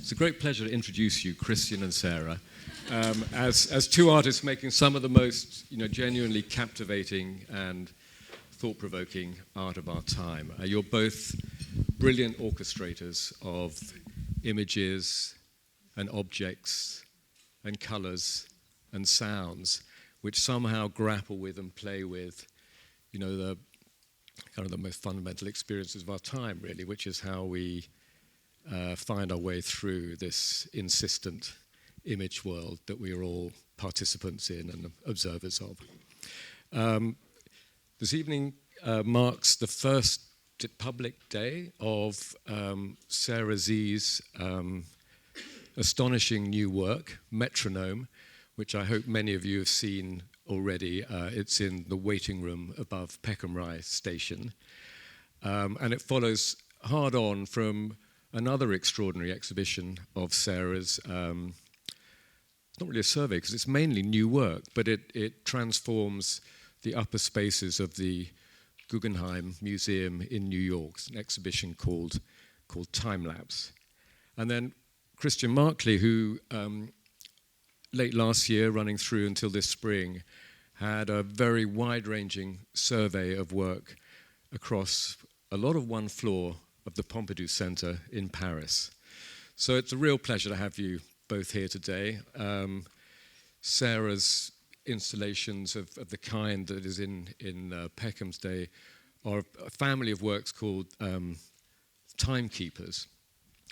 It's a great pleasure to introduce you, Christian and Sarah, as two artists making some of the most, genuinely captivating and thought-provoking art of our time. You're both brilliant orchestrators of images and objects and colors and sounds, which somehow grapple with and play with, the kind of the most fundamental experiences of our time, really, which is how we find our way through this insistent image world that we are all participants in and observers of. This evening marks the first public day of Sarah Sze's astonishing new work, Metronome, which I hope many of you have seen already. It's in the waiting room above Peckham Rye Station. And it follows hard on from another extraordinary exhibition of Sarah's. It's not really a survey because it's mainly new work, but it transforms the upper spaces of the Guggenheim Museum in New York. It's an exhibition called Time Lapse. And then Christian Marclay, who late last year, running through until this spring, had a very wide-ranging survey of work across a lot of one floor of the Pompidou Center in Paris. So it's a real pleasure to have you both here today. Sarah's installations of the kind that is in Peckham's day are a family of works called Timekeepers.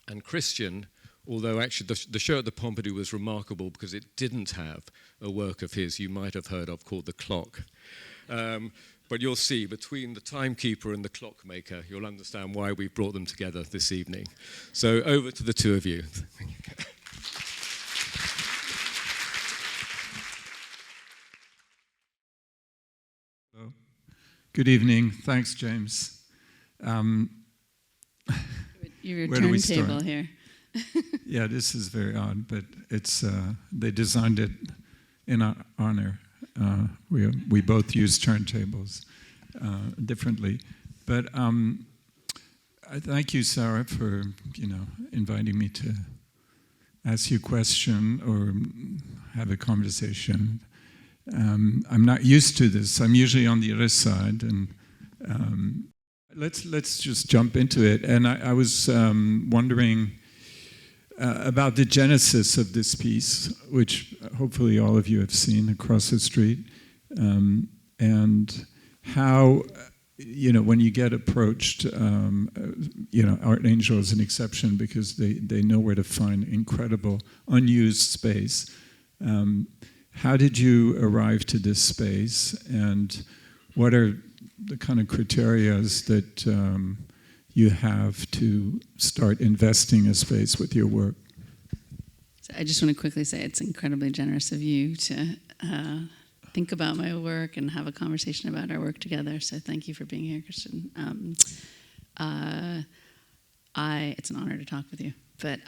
And Christian, although actually the show at the Pompidou was remarkable because it didn't have a work of his you might have heard of called The Clock. But you'll see, between the timekeeper and the clockmaker, you'll understand why we brought them together this evening. So over to the two of you. Hello. Good evening. Thanks, James. Your turntable here. Yeah, this is very odd, but it's they designed it in our honor. We both use turntables differently, but I thank you, Sarah, for inviting me to ask you a question or have a conversation. I'm not used to this. I'm usually on the other side, and let's just jump into it. And I was wondering about the genesis of this piece, which hopefully all of you have seen across the street, and how, when you get approached, Art Angel is an exception because they know where to find incredible unused space. How did you arrive to this space, and what are the kind of criteria that you have to start investing a space with your work? So I just want to quickly say it's incredibly generous of you to think about my work and have a conversation about our work together. So thank you for being here, Christian. It's an honor to talk with you. But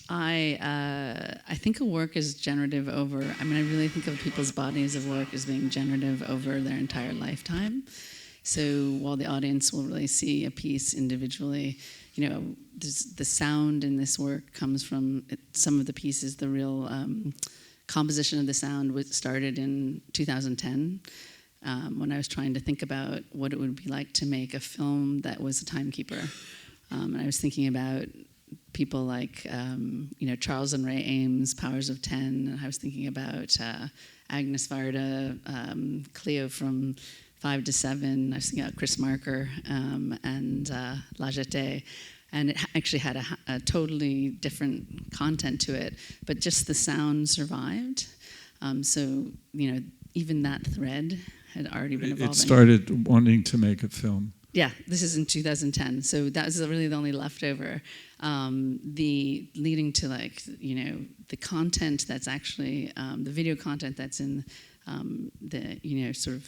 I think a work is generative over, I really think of people's bodies of work as being generative over their entire lifetime. So while the audience will really see a piece individually, the sound in this work comes from some of the pieces. The real composition of the sound started in 2010 when I was trying to think about what it would be like to make a film that was a timekeeper. And I was thinking about people like, Charles and Ray Ames, Powers of 10. And I was thinking about Agnes Varda, Cleo from 5 to 7. I was thinking about Chris Marker and La Jetée. And it actually had a totally different content to it, but just the sound survived. So, even that thread had already been evolving. It started wanting to make a film. Yeah, this is in 2010. So that was really the only leftover. The leading to the content that's actually, the video content that's in the, sort of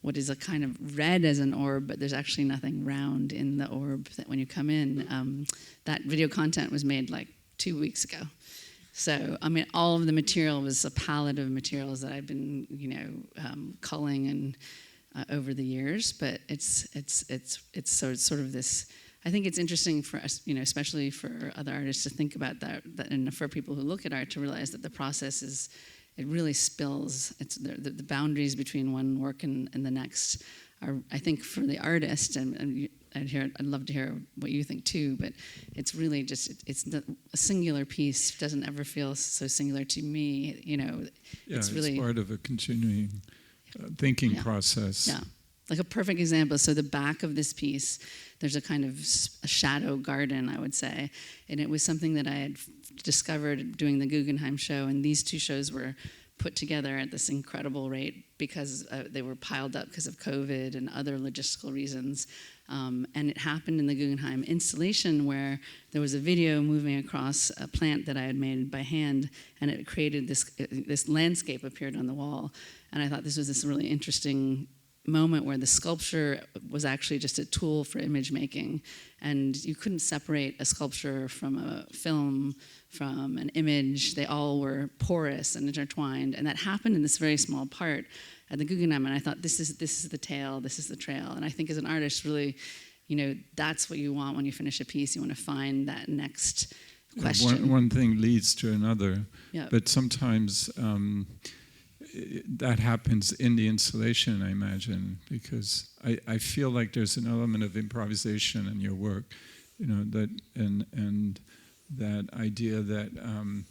what is a kind of red as an orb, but there's actually nothing round in the orb that when you come in. That video content was made 2 weeks ago. So, all of the material was a palette of materials that I've been, culling and over the years, but it's sort of this, I think it's interesting for us, especially for other artists, to think about that, and for people who look at art to realize that the process it really spills. It's the boundaries between one work and the next are, I think, for the artist, and I'd love to hear what you think too, but it's really just, a singular piece doesn't ever feel so singular to me, it's really part of a continuing thinking process. Yeah. Like a perfect example. So the back of this piece, there's a kind of a shadow garden, I would say. And it was something that I had discovered doing the Guggenheim show. And these two shows were put together at this incredible rate because they were piled up because of COVID and other logistical reasons. And it happened in the Guggenheim installation where there was a video moving across a plant that I had made by hand, and it created this landscape appeared on the wall. And I thought this was this really interesting moment where the sculpture was actually just a tool for image making, and you couldn't separate a sculpture from a film, from an image. They all were porous and intertwined, and that happened in this very small part at the Guggenheim. And I thought, this is the tale, this is the trail. And I think as an artist, really, that's what you want when you finish a piece. You want to find that next question. One thing leads to another, Yeah. but sometimes that happens in the installation, I imagine, because I feel like there's an element of improvisation in your work, that and that idea that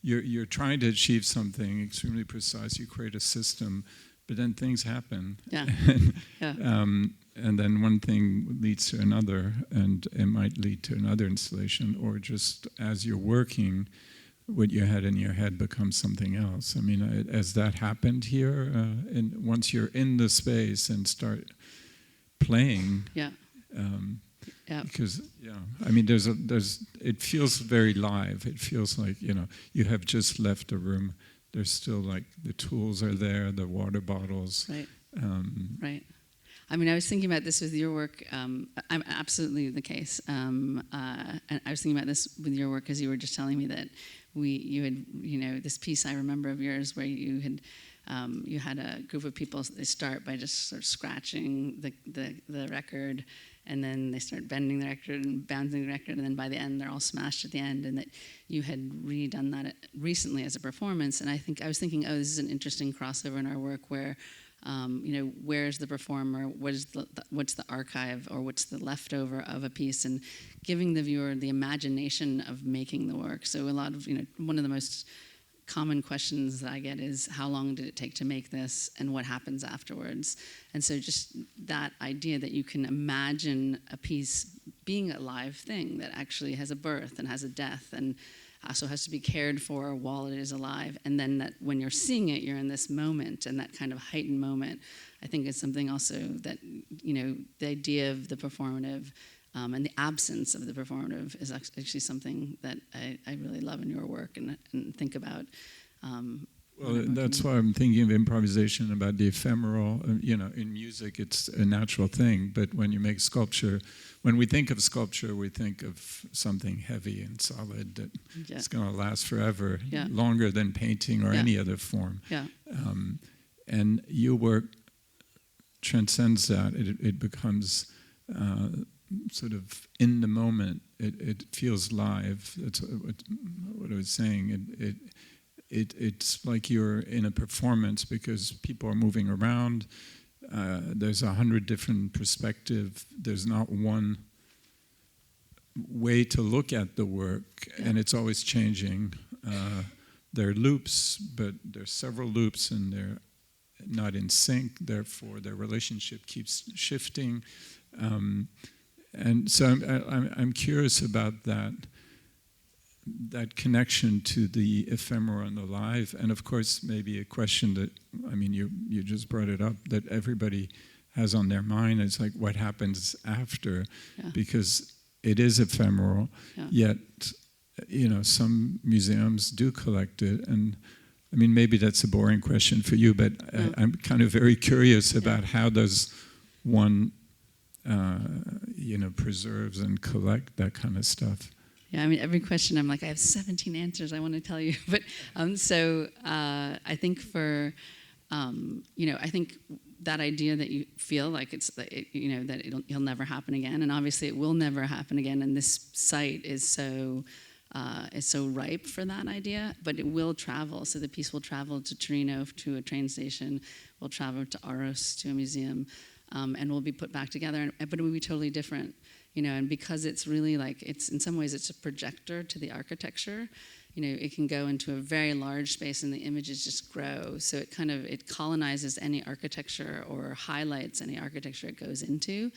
you're trying to achieve something extremely precise. You create a system, but then things happen. Yeah. And then one thing leads to another, and it might lead to another installation, or just as you're working, what you had in your head becomes something else. I mean, has that happened here? And once you're in the space and start playing, because I mean, it feels very live. It feels like you have just left the room. There's still like the tools are there, the water bottles. Right. Right. I mean, I was thinking about this with your work. I'm absolutely the case. And I was thinking about this with your work as you were just telling me that you had, this piece I remember of yours where you had a group of people. They start by just sort of scratching the record, and then they start bending the record and bouncing the record, and then by the end they're all smashed at the end. And that you had redone that recently as a performance. And I was thinking, this is an interesting crossover in our work where. Where's the performer? What's the archive, or what's the leftover of a piece, and giving the viewer the imagination of making the work. So a lot of one of the most common questions that I get is, how long did it take to make this, and what happens afterwards? And so just that idea that you can imagine a piece being a live thing that actually has a birth and has a death and also has to be cared for while it is alive, and then that when you're seeing it, you're in this moment, and that kind of heightened moment, I think is something also that, the idea of the performative and the absence of the performative is actually something that I really love in your work and think about. Well, that's why I'm thinking of improvisation, about the ephemeral. In music, it's a natural thing, but when you make sculpture, when we think of sculpture, we think of something heavy and solid that it's going to last forever, longer than painting or any other form. Yeah. And your work transcends that. It becomes sort of in the moment. It feels live. That's what I was saying. It's like you're in a performance because people are moving around. There's 100 different perspectives. There's not one way to look at the work, and it's always changing. There are loops, but there's several loops, and they're not in sync. Therefore, their relationship keeps shifting. And so I'm curious about that connection to the ephemeral and the live, and of course maybe a question that, you just brought it up, that everybody has on their mind. It's like, what happens after? Because it is ephemeral, yet some museums do collect it, and maybe that's a boring question for you, but I'm kind of very curious about how does one preserves and collect that kind of stuff. Yeah, every question I'm like, I have 17 answers I want to tell you. But I think I think that idea that you feel like it'll never happen again, and obviously it will never happen again. And this site is so ripe for that idea, but it will travel. So the piece will travel to Torino to a train station, will travel to Aros to a museum, and will be put back together. But it will be totally different, And because it's really in some ways it's a projector to the architecture. It can go into a very large space and the images just grow. So it colonizes any architecture or highlights any architecture it goes into.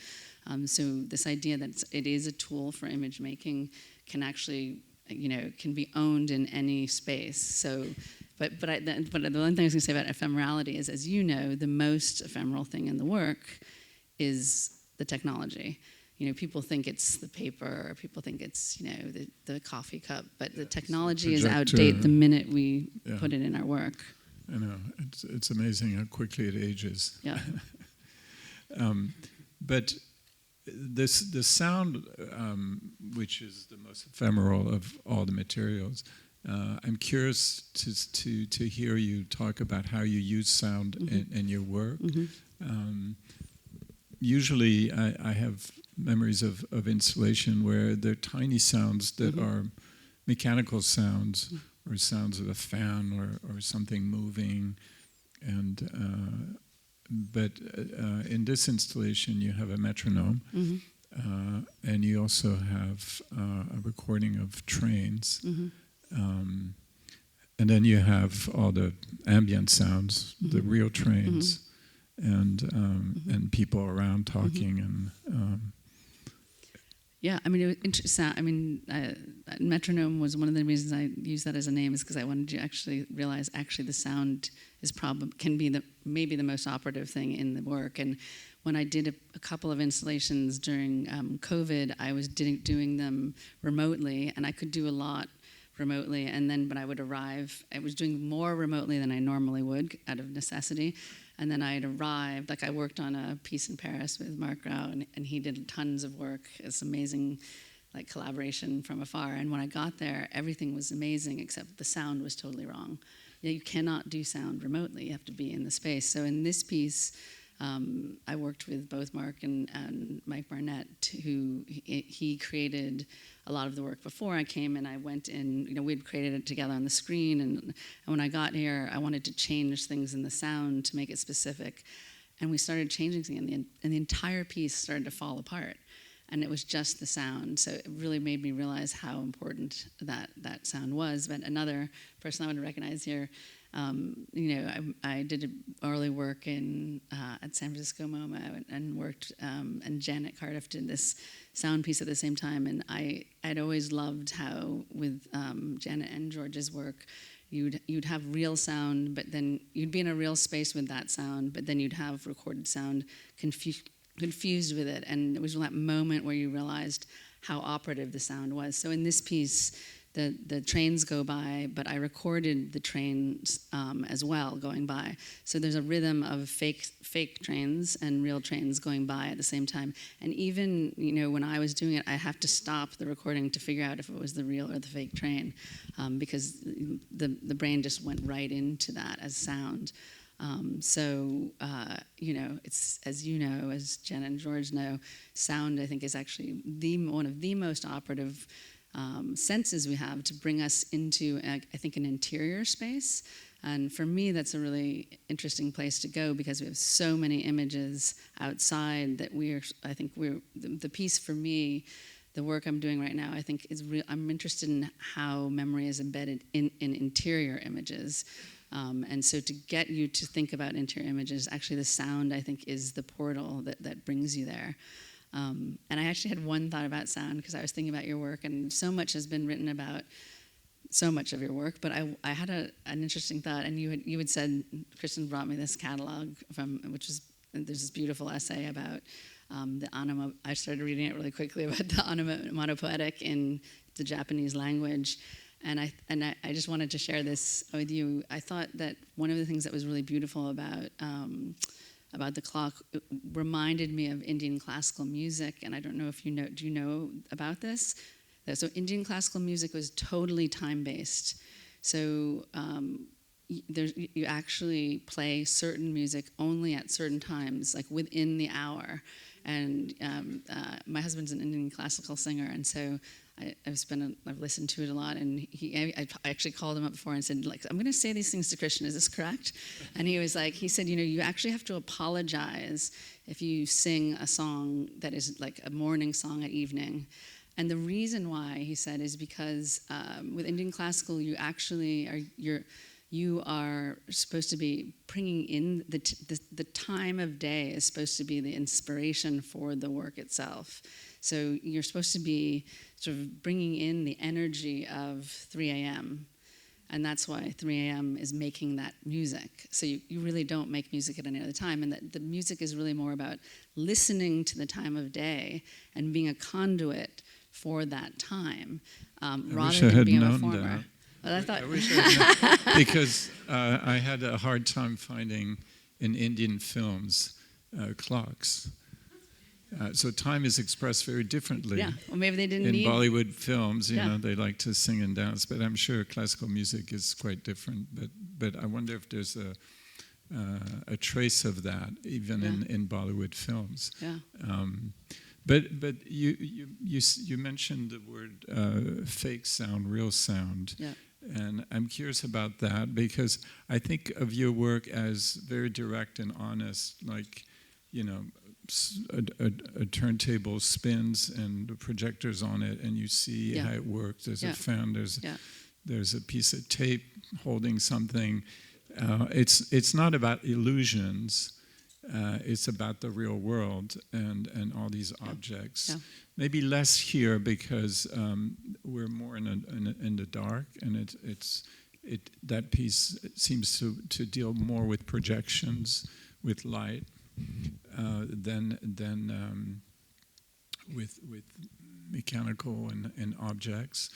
So this idea that it is a tool for image making can actually, can be owned in any space. So, but the one thing I was going to say about ephemerality is, as you know, the most ephemeral thing in the work is the technology. People think it's the paper, or people think it's, the coffee cup, but the technology is outdated the minute we put it in our work. I know, it's amazing how quickly it ages. Yeah. But the sound, which is the most ephemeral of all the materials, I'm curious to hear you talk about how you use sound in your work. Mm-hmm. Usually I have memories of installation where there are tiny sounds that are mechanical sounds, or sounds of a fan or something moving. And but in this installation you have a metronome, and you also have a recording of trains. And then you have all the ambient sounds, the real trains, and people around talking and. Yeah, I mean, it was interesting. Metronome was one of the reasons I used that as a name, is because I wanted you to actually realize the sound is can be maybe the most operative thing in the work. And when I did a couple of installations during COVID, I was doing them remotely, and I could do a lot remotely. But I would arrive. I was doing more remotely than I normally would out of necessity. And then I'd arrived, I worked on a piece in Paris with Marc Rao, and he did tons of work. It's amazing, collaboration from afar. And when I got there, everything was amazing, except the sound was totally wrong. You cannot do sound remotely. You have to be in the space. So in this piece, I worked with both Marc and Mike Barnett, who he created a lot of the work before I came, and I went in, we'd created it together on the screen, and when I got here, I wanted to change things in the sound to make it specific, and we started changing things, and the entire piece started to fall apart, and it was just the sound, so it really made me realize how important that sound was. But another person I would recognize here, I did early work at San Francisco MoMA and worked, and Janet Cardiff did this sound piece at the same time. And I'd always loved how with Janet and George's work, you'd have real sound, but then you'd be in a real space with that sound, but then you'd have recorded sound confused with it. And it was that moment where you realized how operative the sound was. So in this piece, the trains go by, but I recorded the trains as well going by. So there's a rhythm of fake trains and real trains going by at the same time. And even when I was doing it, I have to stop the recording to figure out if it was the real or the fake train, because the brain just went right into that as sound. It's, as Jen and George know, sound I think is actually one of the most operative senses we have to bring us into, I think, an interior space. And for me, that's a really interesting place to go, because we have so many images outside that the piece for me, the work I'm doing right now, I think I'm interested in how memory is embedded in interior images. And so to get you to think about interior images, actually the sound, I think, is the portal that brings you there. And I actually had one thought about sound, because I was thinking about your work, and so much has been written about so much of your work, but I had an interesting thought, and you had said, Christian brought me this catalog there's this beautiful essay about the I started reading it really quickly, about the onomatopoetic in the Japanese language. And I just wanted to share this with you. I thought that one of the things that was really beautiful about the clock, it reminded me of Indian classical music, and I don't know if do you know about this? So Indian classical music was totally time-based. So you actually play certain music only at certain times, like within the hour. And my husband's an Indian classical singer, and so I've listened to it a lot. And I actually called him up before and said, like, I'm going to say these things to Christian. Is this correct? And he was like, he said, you actually have to apologize if you sing a song that is like a morning song at evening. And the reason why, he said, is because with Indian classical, you actually you are supposed to be bringing in the time of day is supposed to be the inspiration for the work itself. So you're supposed to be sort of bringing in the energy of 3 a.m. And that's why 3 a.m. is making that music. So you really don't make music at any other time. And the music is really more about listening to the time of day and being a conduit for that time, rather than being a performer. That. Well, I wish I had known, because I had a hard time finding in Indian films clocks. So time is expressed very differently. Yeah, well, maybe they didn't in need... Bollywood films, you know, they like to sing and dance, but I'm sure classical music is quite different. But I wonder if there's a trace of that even in Bollywood films. Yeah. But you mentioned the word fake sound, real sound. Yeah. And I'm curious about that, because I think of your work as very direct and honest, like, you know, a turntable spins and the projector's on it, and you see how it works. There's a fan, there's a piece of tape holding something. It's not about illusions. It's about the real world and all these objects. Yeah. Maybe less here because we're more in the dark, and that piece seems to deal more with projections, with light, than with mechanical and objects.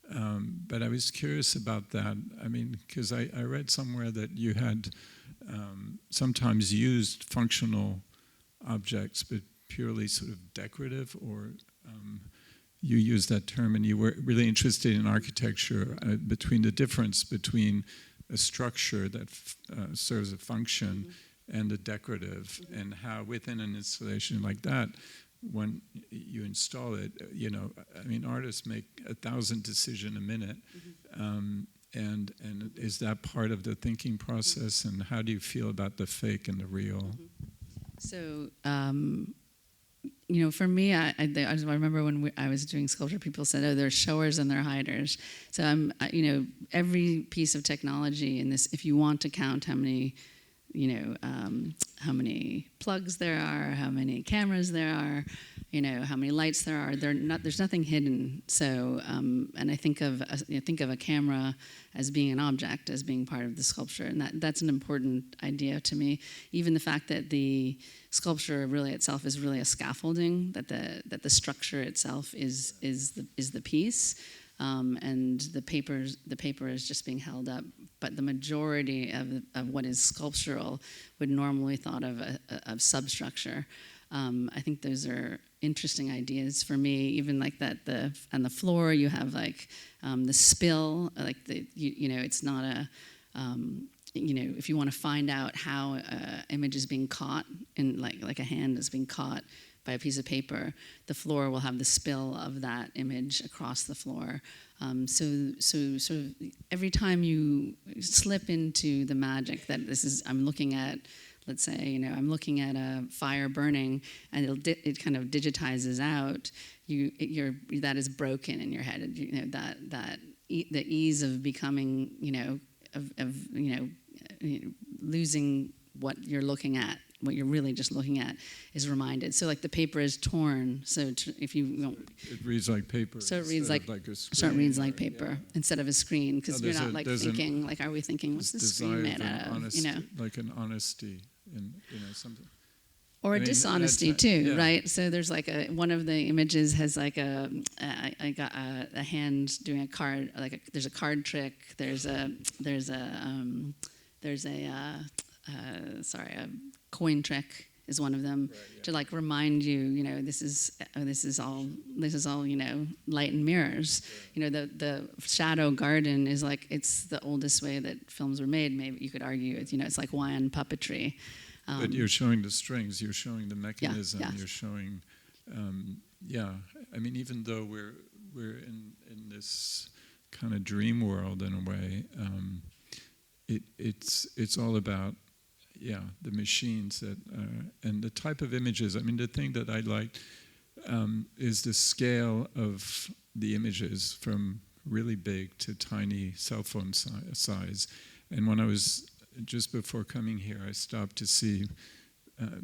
But I was curious about that. I mean, because I read somewhere that you had sometimes used functional objects, but purely sort of decorative, or you used that term, and you were really interested in architecture, between the difference between a structure that serves a function and the decorative, and how within an installation like that, when you install it, you know, I mean, artists make 1,000 decisions a minute, and is that part of the thinking process? And how do you feel about the fake and the real? So, you know, for me, I remember when I was doing sculpture, people said, "Oh, they're showers and they're hiders." So you know, every piece of technology in this, if you want to count how many, you know, how many plugs there are, how many cameras there are, you know, how many lights there are. There's nothing hidden. So, and I think of a camera as being an object, as being part of the sculpture, and that's an important idea to me. Even the fact that the sculpture really itself is really a scaffolding, that the structure itself is the piece. And the paper is just being held up, but the majority of what is sculptural would normally thought of substructure. I think those are interesting ideas for me. Even like that, on the floor you have like the spill, like you know, it's not a you know, if you want to find out how an image is being caught, in like a hand is being caught by a piece of paper, the floor will have the spill of that image across the floor. So sort of every time you slip into the magic that I'm looking at, let's say, you know, I'm looking at a fire burning, and it kind of digitizes out. That is broken in your head. You know, the ease of becoming, you know, of losing what you're looking at. What you're really just looking at is reminded. So like the paper is torn. So if you don't, it reads like paper. So it reads like a screen. So it reads like paper instead of a screen, because you're not like thinking like, are we thinking what's this screen made out of? You know, like an honesty in, you know, something. Or a dishonesty too, right? So there's like one of the images has like I got a hand doing a card, there's a card trick. There's a coin trick is one of them, to like remind you, this is all, light and mirrors. The shadow garden is like, it's the oldest way that films were made. Maybe you could argue it's like Hawaiian puppetry. But you're showing the strings, you're showing the mechanism, yeah. you're showing, I mean, even though we're in this kind of dream world in a way, it's all about the machines that and the type of images. I mean, the thing that I like is the scale of the images from really big to tiny cell phone size. And when I was just before coming here, I stopped to see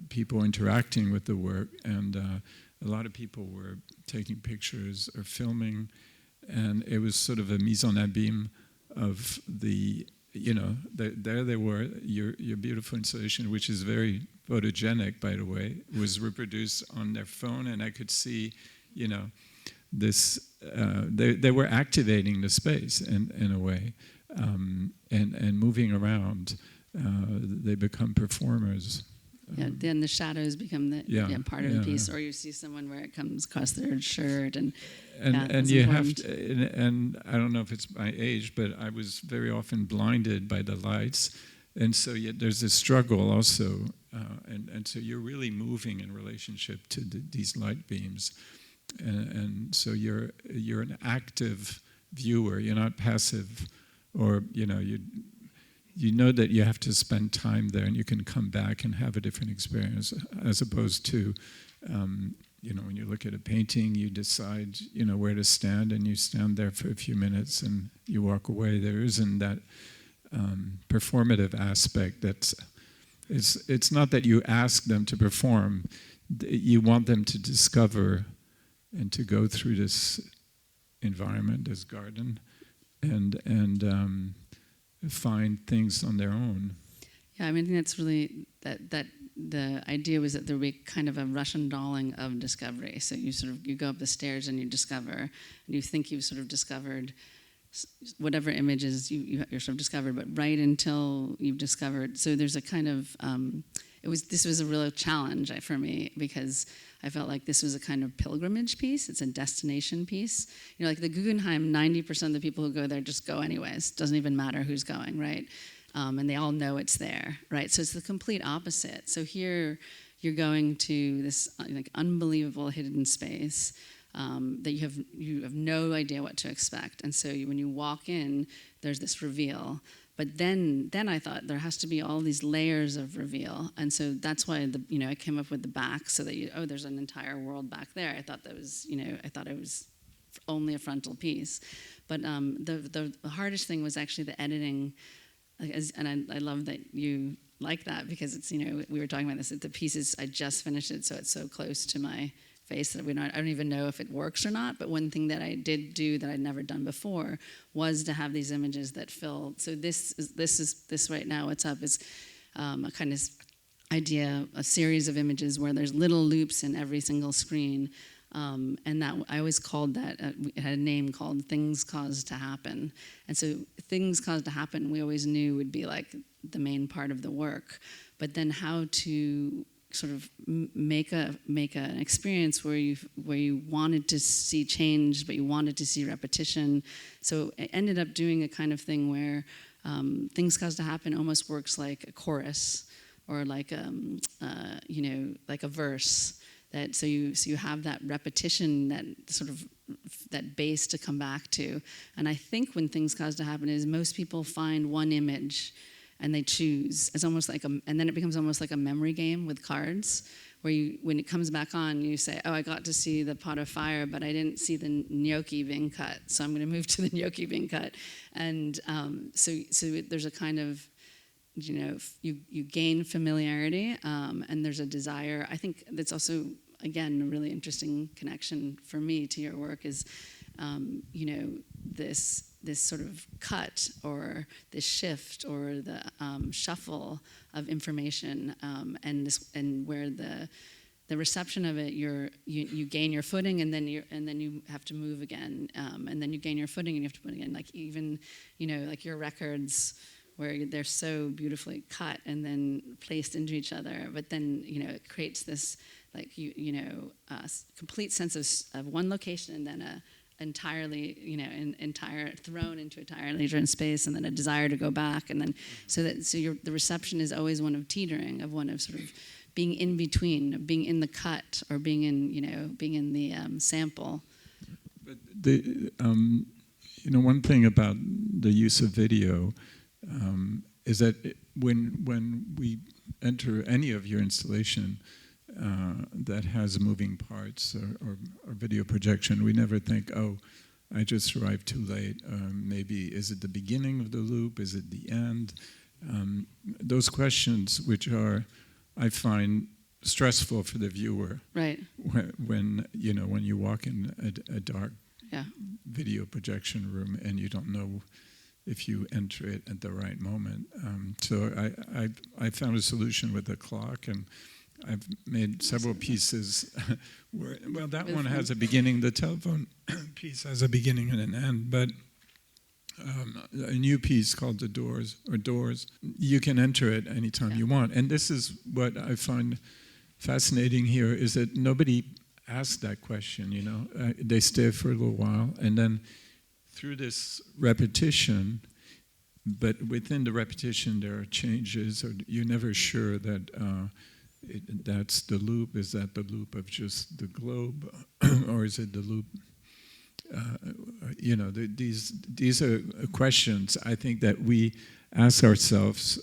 people interacting with the work, and a lot of people were taking pictures or filming, and it was sort of a mise en abîme of the, there they were, your beautiful installation, which is very photogenic, by the way, was reproduced on their phone, and I could see, this, they were activating the space in a way, and moving around. They become performers. Then the shadows become the part of the piece, or you see someone where it comes across their shirt, and you important. have to, and I don't know if it's my age, but I was very often blinded by the lights, and so yet there's this struggle also, and so you're really moving in relationship to these light beams, and so you're an active viewer. You're not passive, or you know that you have to spend time there, and you can come back and have a different experience, as opposed to, when you look at a painting, you decide, where to stand, and you stand there for a few minutes, and you walk away. There isn't that performative aspect. It's not that you ask them to perform; you want them to discover and to go through this environment, this garden, and find things on their own. Yeah, I think that's really that the idea was that there would be kind of a Russian dolling of discovery. So you go up the stairs and you discover, and you think you've sort of discovered whatever images you're sort of discovered, but right until you've discovered. So there's a kind of this was a real challenge for me, because I felt like this was a kind of pilgrimage piece. It's a destination piece. Like the Guggenheim, 90% of the people who go there just go anyways. Doesn't even matter who's going, right? And they all know it's there, right? So it's the complete opposite. So here you're going to this unbelievable hidden space that you have no idea what to expect. And so when you walk in, there's this reveal. But then I thought there has to be all these layers of reveal, and so that's why I came up with the back, so that there's an entire world back there. I thought that was I thought it was only a frontal piece, but the hardest thing was actually the editing, and I love that you like that, because it's we were talking about this, that the pieces, I just finished it, so it's so close to my face that I don't even know if it works or not. But one thing that I did do that I'd never done before was to have these images that fill. So this right now, what's up is a kind of idea, a series of images where there's little loops in every single screen, and that I always called that. It had a name called "Things Caused to Happen," and so "Things Caused to Happen" we always knew would be like the main part of the work, but then how to sort of make an experience where you wanted to see change, but you wanted to see repetition. So it ended up doing a kind of thing where "Things Caused to Happen" almost works like a chorus, or like like a verse. That so you have that repetition, that sort of that base to come back to. And I think when "Things Caused to Happen" is most people find one image and they choose. It's almost like and then it becomes almost like a memory game with cards, where when it comes back on, you say, "Oh, I got to see the pot of fire, but I didn't see the gnocchi being cut, so I'm going to move to the gnocchi being cut." And so there's a kind of, you gain familiarity, and there's a desire. I think that's also, again, a really interesting connection for me to your work is, this sort of cut, or this shift, or the shuffle of information, and where the reception of it, you gain your footing, and then you have to move again, and then you gain your footing and you have to put again. Like even like your records, where they're so beautifully cut and then placed into each other, but then, it creates this, like, complete sense of one location and then a entirely, entire thrown into entirely different space, and then a desire to go back, and then so the reception is always one of teetering, of one of sort of being in between, being in the cut, or being in being in the sample. But one thing about the use of video is that when we enter any of your installation that has moving parts or video projection, we never think, oh, I just arrived too late. Maybe is it the beginning of the loop? Is it the end? Those questions, which are, I find, stressful for the viewer. Right. When you walk in a dark yeah. video projection room and you don't know if you enter it at the right moment. So I found a solution with the clock, and I've made several pieces where, well, that one has a beginning. The telephone piece has a beginning and an end, but a new piece called The Doors, you can enter it anytime you want. And this is what I find fascinating here, is that nobody asked that question, They stay for a little while, and then through this repetition, but within the repetition there are changes, or you're never sure that that's the loop. Is that the loop of just the globe, or is it the loop? These are questions I think that we ask ourselves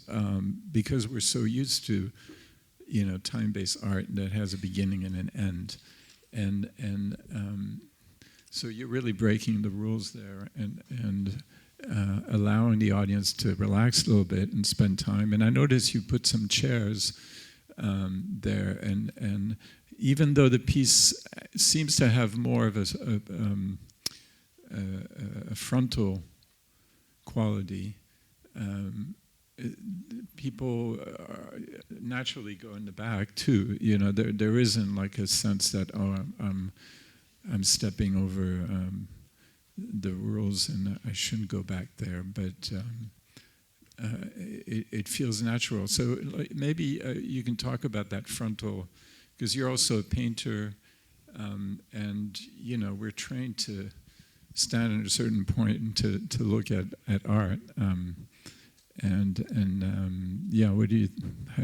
because we're so used to, time-based art that has a beginning and an end, and so you're really breaking the rules there and allowing the audience to relax a little bit and spend time. And I noticed you put some chairs there, and even though the piece seems to have more of a frontal quality, people naturally go in the back too. There isn't like a sense that, I'm stepping over the rules and I shouldn't go back there, but it feels natural. So maybe you can talk about that frontal, because you're also a painter, and we're trained to stand at a certain point and to look at art. How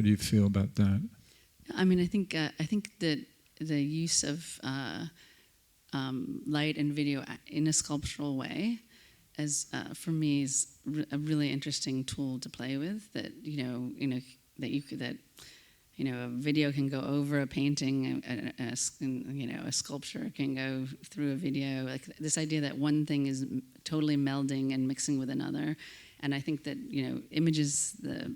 do you feel about that? I mean, I think that the use of light and video in a sculptural way, as for me, is a really interesting tool to play with. That a video can go over a painting, a sculpture can go through a video. Like this idea that one thing is totally melding and mixing with another, and I think that images, the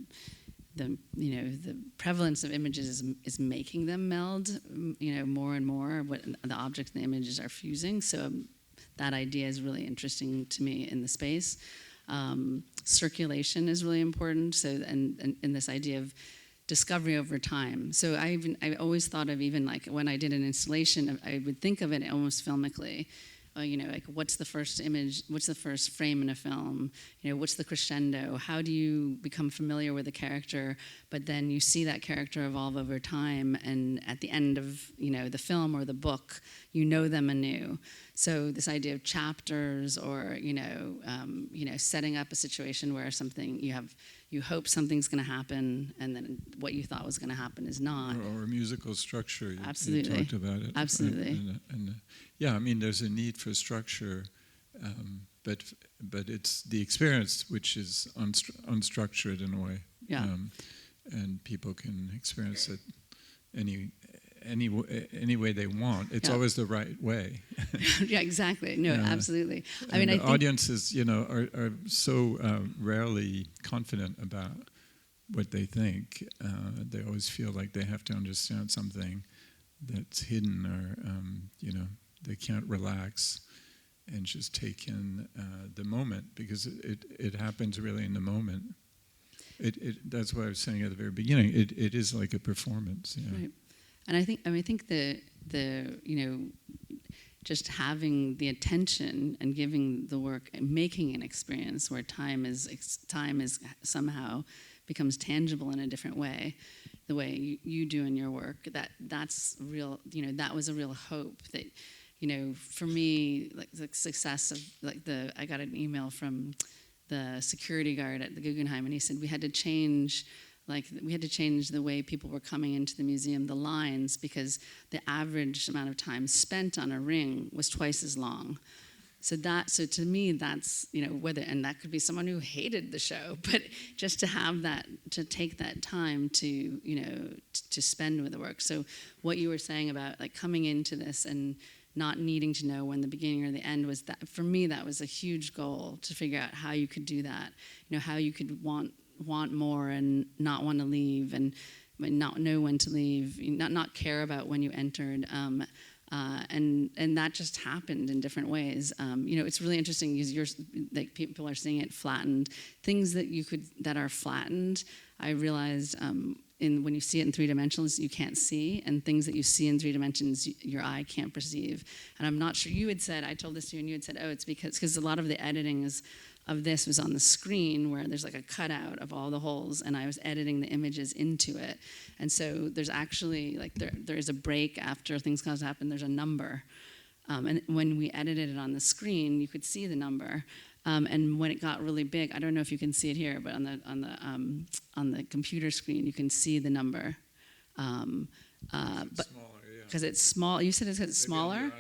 prevalence of images is making them meld, more and more. What the objects and the images are fusing. So that idea is really interesting to me in the space. Circulation is really important. So and this idea of discovery over time. So I always thought of, even like when I did an installation, I would think of it almost filmically. Like what's the first image, what's the first frame in a film, what's the crescendo, how do you become familiar with a character, but then you see that character evolve over time, and at the end of the film or the book, you know them anew. So this idea of chapters, or setting up a situation where you hope something's going to happen, and then what you thought was going to happen is not. Or a musical structure. Absolutely. You talked about it. Absolutely. Yeah, I mean, there's a need for structure, but it's the experience which is unstructured in a way. Yeah. And people can experience it any way they want. It's always the right way. Yeah, exactly. No, absolutely. I think audiences, are so rarely confident about what they think. They always feel like they have to understand something that's hidden, or they can't relax and just take in the moment, because it happens really in the moment. That's what I was saying at the very beginning. It is like a performance. Yeah. Right. And I think the just having the attention and giving the work, and making an experience where time is somehow becomes tangible in a different way, the way you do in your work. That's real. That was a real hope that, for me, like the success of I got an email from the security guard at the Guggenheim, and he said we had to change the way people were coming into the museum, the lines, because the average amount of time spent on a ring was twice as long. So to me, that's, and that could be someone who hated the show, but just to have that, to take that time to, to spend with the work. So what you were saying about like coming into this and not needing to know when the beginning or the end was, that for me, that was a huge goal, to figure out how you could do that, how you could want more and not want to leave, and not know when to leave, not care about when you entered, and that just happened in different ways. It's really interesting because like people are seeing it flattened. Things that are flattened, I realized when you see it in 3 dimensions, you can't see, and things that you see in 3 dimensions, your eye can't perceive. And I'm not sure, you had said, I told this to you, and you had said, oh, it's because a lot of the editing of this was on the screen, where there's like a cutout of all the holes, and I was editing the images into it. And so there's actually, like, there is a break after things cause to happen, there's a number. And when we edited it on the screen, you could see the number. And when it got really big, I don't know if you can see it here, but on the computer screen, you can see the number. But because it's small, you said it's smaller.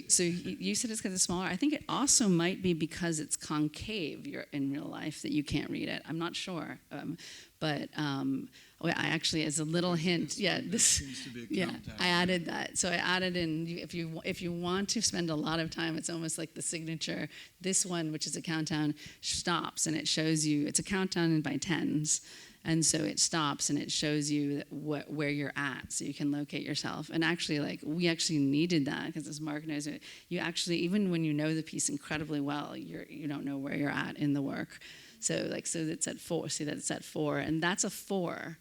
So you said it's because it's smaller. I think it also might be because it's concave. You're in real life that you can't read it. I'm not sure, but I actually, as a little hint, this seems to be a countdown. I added that. So I added in. If you want to spend a lot of time, it's almost like the signature. This one, which is a countdown, stops and it shows you. It's a countdown by tens. And so it stops and it shows you where you're at, so you can locate yourself. And actually, we actually needed that, because as Mark knows, you actually, even when you know the piece incredibly well, you don't know where you're at in the work. So it's at 4. See that it's at 4, and that's a 4.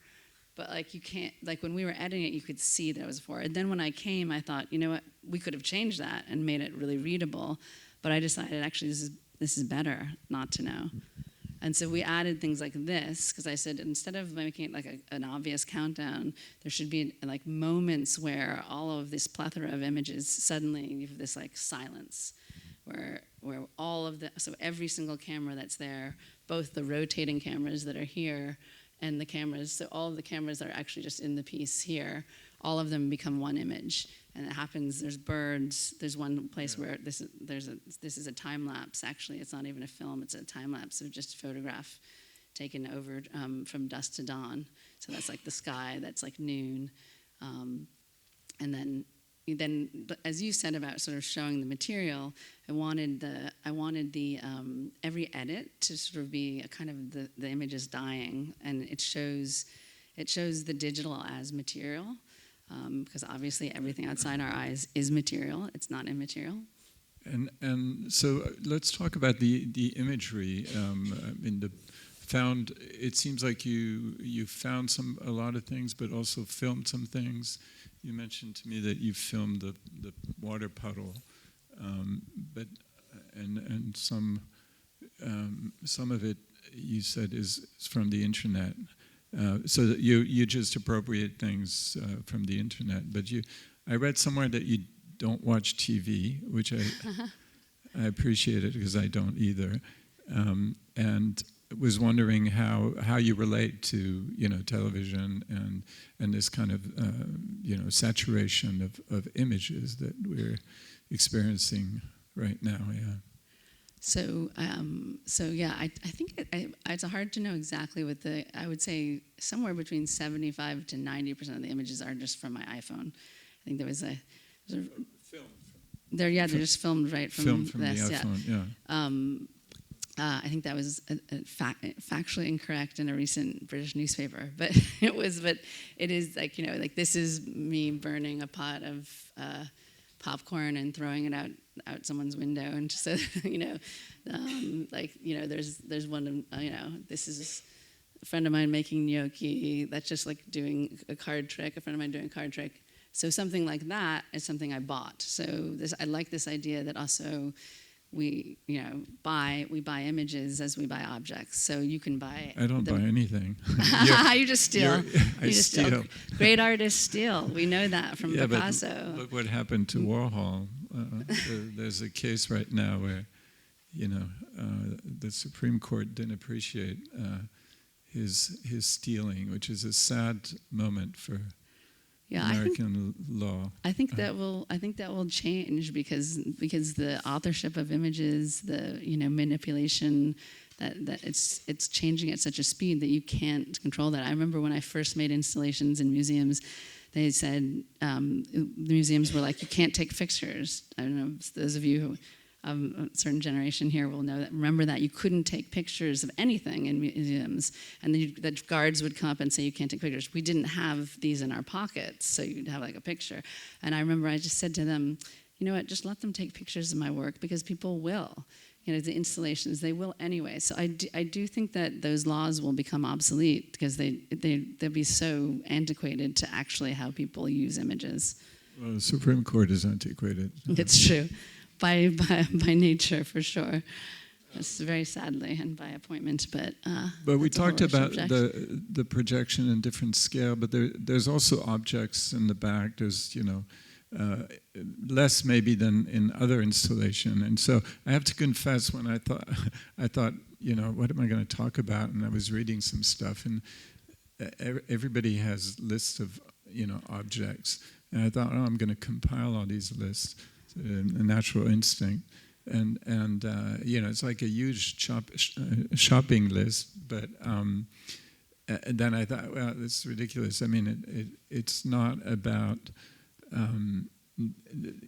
But you can't, when we were editing it, you could see that it was a 4. And then when I came, I thought, you know what, we could have changed that and made it really readable. But I decided actually this is better not to know. And so we added things like this, because I said instead of making it an obvious countdown, there should be moments where all of this plethora of images, suddenly you have this silence, where so every single camera that's there, both the rotating cameras that are here and the cameras, so all of the cameras that are actually just in the piece here, all of them become one image. And it happens, there's birds, there's one place where this is a time lapse. Actually, it's not even a film, it's a time lapse of just photograph taken over from dusk to dawn. So that's the sky, that's noon. And then, as you said about sort of showing the material, I wanted the every edit to sort of be a kind of the image is dying, and it shows the digital as material. Because obviously everything outside our eyes is material; it's not immaterial. And so let's talk about the imagery. It seems like you found a lot of things, but also filmed some things. You mentioned to me that you filmed the water puddle, but some of it you said is from the internet. So that you just appropriate things from the internet. But I read somewhere that you don't watch TV, which I appreciate it, because I don't either. And was wondering how you relate to television and this kind of saturation of images that we're experiencing right now. Yeah. So I think it's hard to know exactly what I would say somewhere between 75 to 90% of the images are just from my iPhone. I think there was a film. They're just filmed right from the this. iPhone. I think that was factually incorrect in a recent British newspaper, but it is this is me burning a pot of popcorn and throwing it out someone's window, and so there's one this is a friend of mine making gnocchi. That's just doing a card trick. A friend of mine doing a card trick. So something like that is something I bought. So I like this idea that also we buy images as we buy objects. So you can buy. I don't buy anything. You just steal. I steal. Great artists steal. We know that from Picasso. But look what happened to Warhol. There's a case right now where, the Supreme Court didn't appreciate his stealing, which is a sad moment for American law. I think that will change because the authorship of images, the manipulation, that it's changing at such a speed that you can't control that. I remember when I first made installations in museums, they said the museums were like, you can't take pictures. I don't know, those of you who of a certain generation here will know that. Remember that you couldn't take pictures of anything in museums, and then the guards would come up and say you can't take pictures. We didn't have these in our pockets, so you'd have like a picture. And I remember I just said to them, you know what, just let them take pictures of my work because people will. The installations, they will anyway. So I do think that those laws will become obsolete because they'll be so antiquated to actually how people use images. Well, the Supreme Court is antiquated. It's true. By nature, for sure. It's very sadly, and by appointment, but we talked about the projection in different scale, but there's also objects in the back. There's, less maybe than in other installation. And so I have to confess, when I thought, what am I going to talk about? And I was reading some stuff, and everybody has lists of, objects. And I thought, I'm going to compile all these lists. A natural instinct, and it's like a huge shopping list. But then I thought, well, this is ridiculous. I mean, it's not about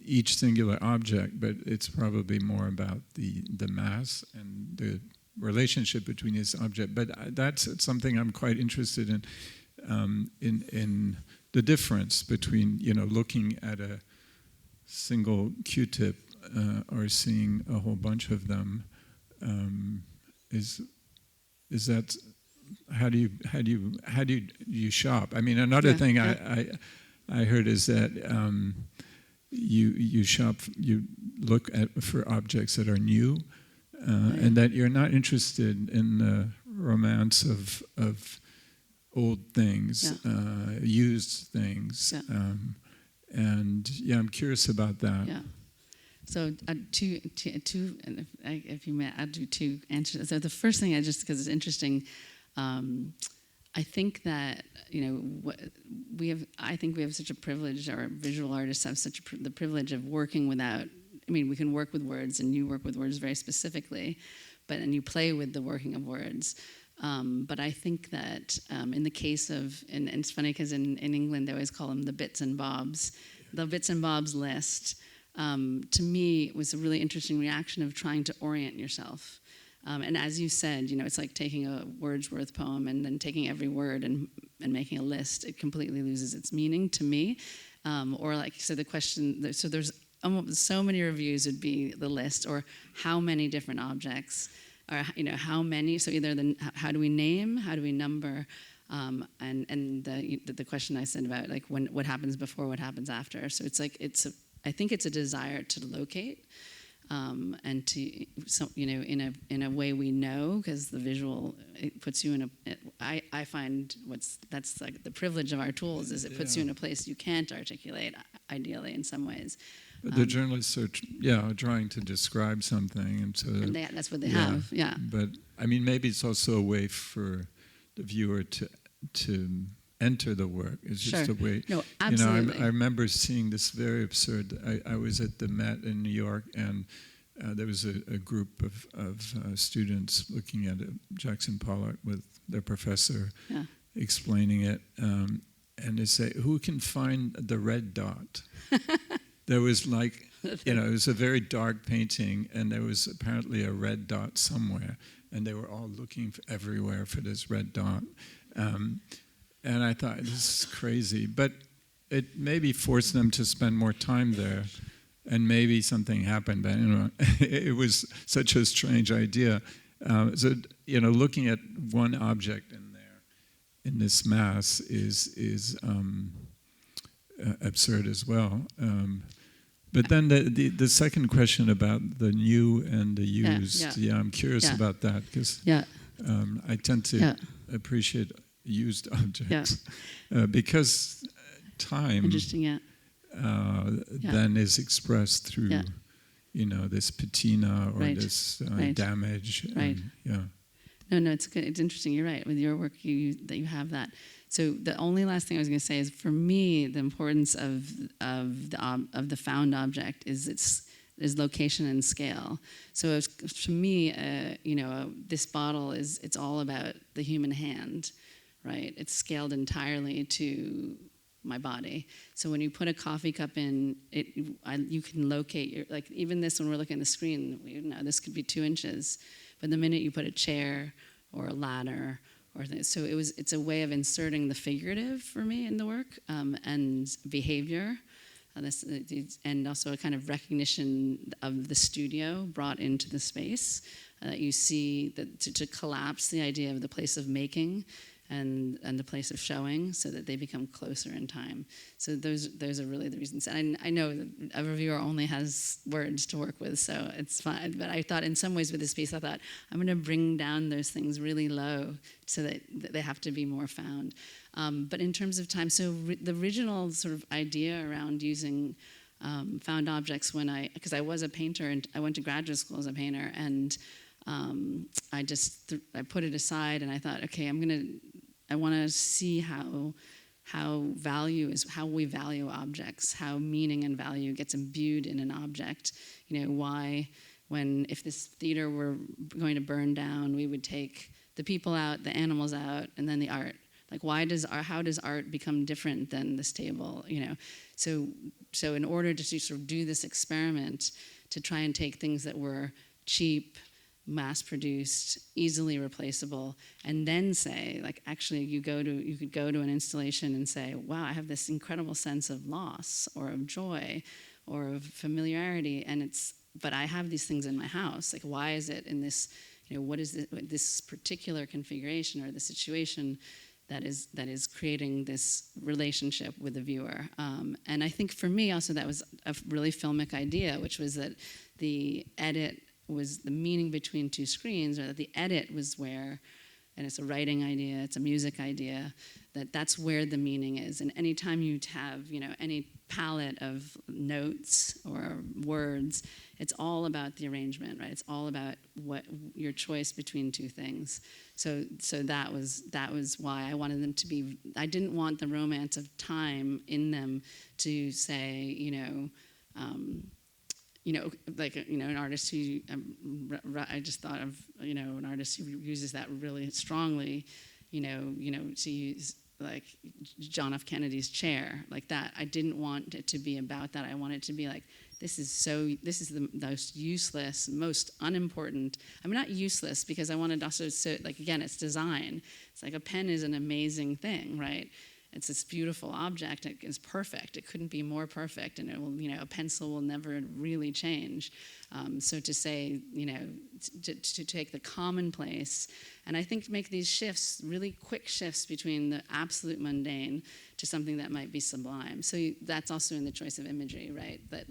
each singular object, but it's probably more about the mass and the relationship between each object. But that's something I'm quite interested in the difference between looking at a single Q-tip or seeing a whole bunch of them. Is that how do you shop? I mean, another thing I heard is that you look for objects that are new, and that you're not interested in the romance of old things, used things. And I'm curious about that. Yeah. So two, and if you may, I'll do two answers. So the first thing, because it's interesting, I think that I think we have such a privilege, or visual artists have the privilege of working without. I mean, we can work with words, and you work with words very specifically, and you play with the working of words. But I think that in the case of, and it's funny because in England they always call them the bits and bobs. The bits and bobs list, to me, was a really interesting reaction of trying to orient yourself. And as you said, it's like taking a Wordsworth poem and then taking every word and making a list. It completely loses its meaning to me. So the question, so there's so many reviews would be the list, or how many different objects, or how many. So either how do we name, how do we number, and the question I said about like what happens before, what happens after. So it's like I think it's a desire to locate, and to in a way we know, because the visual, it puts you in I find that's like the privilege of our tools is it puts you in a place you can't articulate ideally in some ways. But the journalists are trying to describe something, and so that's what they have. Yeah. But I mean, maybe it's also a way for the viewer to enter the work. It's just a way. No, absolutely. I remember seeing this very absurd. I was at the Met in New York, and there was a group of students looking at Jackson Pollock with their professor, explaining it, and they say, "Who can find the red dot?" There was like, it was a very dark painting, and there was apparently a red dot somewhere, and they were all looking everywhere for this red dot. And I thought, this is crazy. But it maybe forced them to spend more time there, and maybe something happened. But it was such a strange idea. So looking at one object in there, in this mass, is absurd as well. But then the second question about the new and the used, I'm curious about that, because I tend to appreciate used objects because time then is expressed through this patina or this damage. No, it's good. It's interesting. You're right. With your work, that you have that. So the only last thing I was going to say is, for me, the importance of the found object is location and scale. So to me, this bottle it's all about the human hand, right? It's scaled entirely to my body. So when you put a coffee cup in, you can locate even this, when we're looking at the screen, this could be 2 inches, but the minute you put a chair or a ladder or things, so it's a way of inserting the figurative for me in the work, and behavior, and also a kind of recognition of the studio brought into the space, that you see that to collapse the idea of the place of making and the place of showing, so that they become closer in time. So those are really the reasons. And I know that a reviewer only has words to work with, so it's fine. But I thought in some ways with this piece, I thought I'm going to bring down those things really low so that they have to be more found. But in terms of time, so the original sort of idea around using found objects, because I was a painter and I went to graduate school as a painter, and I put it aside and I thought, okay, I want to see how we value objects, how meaning and value gets imbued in an object. Why, if this theater were going to burn down, we would take the people out, the animals out, and then the art. How does art become different than this table? So in order to sort of do this experiment, to try and take things that were cheap, mass-produced, easily replaceable, and then say, actually, you could go to an installation and say, wow, I have this incredible sense of loss or of joy or of familiarity, but I have these things in my house. Why is it in this? What is this particular configuration or the situation that is creating this relationship with the viewer? And I think for me also that was a really filmic idea, which was that the edit was the meaning between 2 screens, or that the edit was where, and it's a writing idea, it's a music idea, that's where the meaning is. And anytime you have, any palette of notes or words, it's all about the arrangement, right? It's all about what your choice between 2 things. So that was why I wanted them to be. I didn't want the romance of time in them to say, an artist who, I just thought of, an artist who uses that really strongly, to use John F. Kennedy's chair, like that. I didn't want it to be about that. I wanted it to be this is the most useless, most unimportant. I mean, not useless, because I wanted also, again, it's design. It's a pen is an amazing thing, right? It's this beautiful object. It is perfect. It couldn't be more perfect, and it will, a pencil will never really change. So to say, to take the commonplace, and I think make these shifts, really quick shifts between the absolute mundane to something that might be sublime. So that's also in the choice of imagery, right? That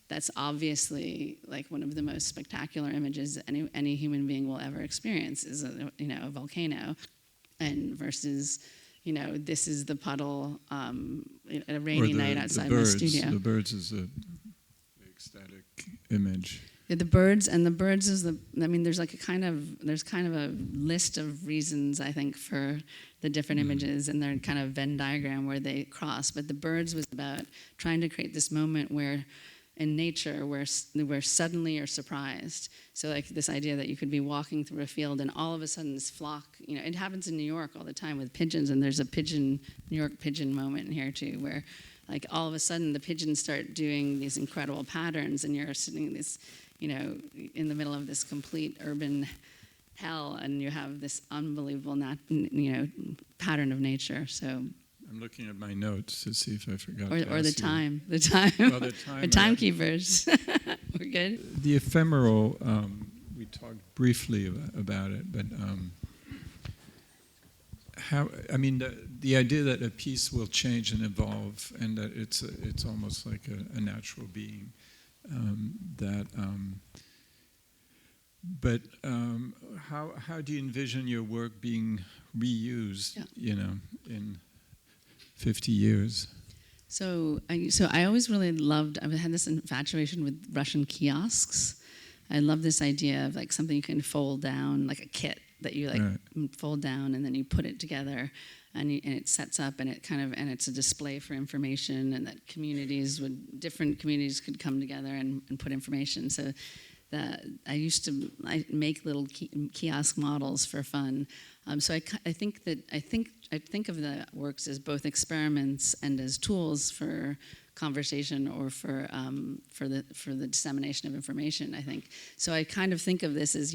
that's obviously one of the most spectacular images any human being will ever experience is a volcano, and versus. This is the puddle a rainy night outside my studio. The birds is a ecstatic image. Yeah, the birds is there's kind of a list of reasons, I think, for the different images, and they're kind of Venn diagram where they cross. But the birds was about trying to create this moment where in nature where suddenly you're surprised. So this idea that you could be walking through a field and all of a sudden this flock, it happens in New York all the time with pigeons, and there's a New York pigeon moment in here too, where all of a sudden the pigeons start doing these incredible patterns, and you're sitting in the middle of this complete urban hell, and you have this unbelievable pattern of nature. So I'm looking at my notes to see if I forgot. Or the time. Well, the time. The timekeepers. We're good. The ephemeral. We talked briefly about it, but how, I mean, the idea that a piece will change and evolve, and that it's almost like a natural being. But how do you envision your work being reused? In 50 years. So I always really loved. I've had this infatuation with Russian kiosks. I love this idea of like something you can fold down, like a kit that you like fold down, and then you put it together, and it sets up, and and it's a display for information, and that different communities could come together and put information. So I make little kiosk models for fun. So I think of the works as both experiments and as tools for conversation or for the dissemination of information. I think so. I kind of think of this as,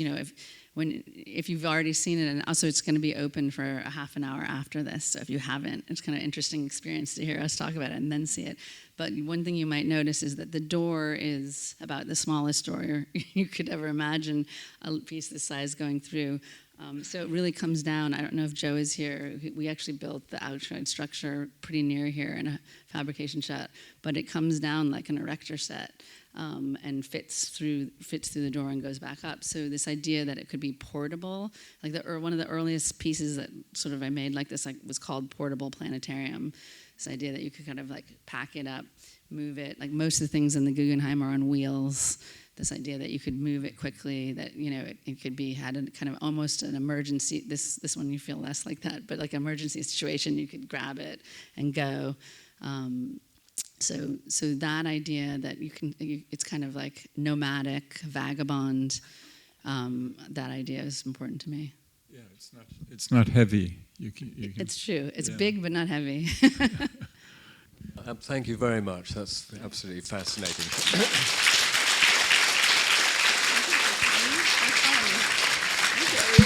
if you've already seen it, and also it's going to be open for a half an hour after this. So if you haven't, it's kind of interesting experience to hear us talk about it and then see it. But one thing you might notice is that the door is about the smallest door you could ever imagine a piece this size going through. So it really comes down. I don't know if Joe is here. We actually built the outside structure pretty near here in a fabrication shop, but it comes down like an erector set and fits through the door and goes back up. So this idea that it could be portable, like one of the earliest pieces that sort of I made like this, was called Portable Planetarium. This idea that you could kind of like pack it up, move it. Like most of the things in the Guggenheim are on wheels. This idea that you could move it quickly, that it could be had a kind of almost an emergency. This one you feel less like that, but like an emergency situation, you could grab it and go. So that idea that it's kind of like nomadic, vagabond. That idea is important to me. Yeah, it's not heavy. You can it's true. It's big but not heavy. Thank you very much. That's absolutely fascinating. Thank you.